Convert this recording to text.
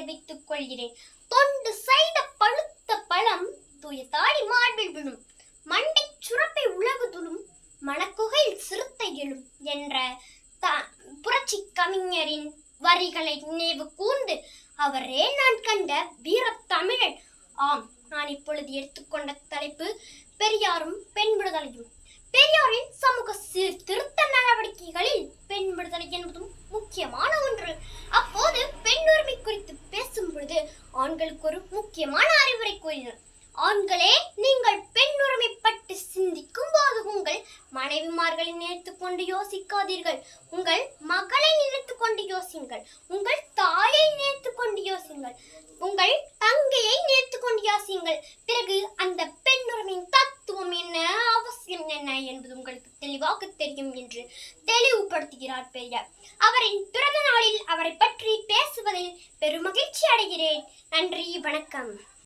தெரிவித்துக் கொள்கிறேன். தொண்டு செய்த பழுத்த பழம் தூய தாடி மார்பில் விழும், மண்டை சுரப்பை உலகுதுளும், மணக்குகையில் சிறுத்தை எழும் என்ற புரட்சி கவிஞரின் வரிகளை நினைவு கூர்ந்து அவரே நான் கண்ட வீரத் தமிழன். ஆம், நான் இப்பொழுது எடுத்துக்கொண்ட தலைப்பு பெரியாரும் பெண் விடுதலையும். பெரியாரின் சமூக சீர்திருத்த நடவடிக்கைகளில் பெண் விடுதலை என்பதும் முக்கியமான ஒன்று. அப்போது பெண் உரிமை குறித்து பேசும் பொழுது ஆண்களுக்கு ஒரு முக்கியமான அறிவுரை கூறினார். ஆண்களே, நீங்கள் பெண் உரிமை பற்றி சிந்திக்கும் போது உங்கள் மனைவிமார்களை நினைத்துக் கொண்டு யோசிக்காதீர்கள். உங்கள் மகளை நினைத்துக் கொண்டு யோசிங்கள், உங்கள் தாயை நினைத்துக் கொண்டு யோசிங்கள், உங்கள் தங்கையை நினைத்துக் கொண்டு யோசிங்கள். பிறகு அந்த பெண் உரிமையின் தத்துவம் என்ன, அவசியம் என்ன என்பது உங்களுக்கு தெளிவாக தெரியும் என்று தெளிவுபடுத்துகிறார் பெரியார். அவரின் பிறந்த நாளில் அவரை பற்றி பேசுவதில் பெருமகிழ்ச்சி அடைகிறேன். நன்றி, வணக்கம்.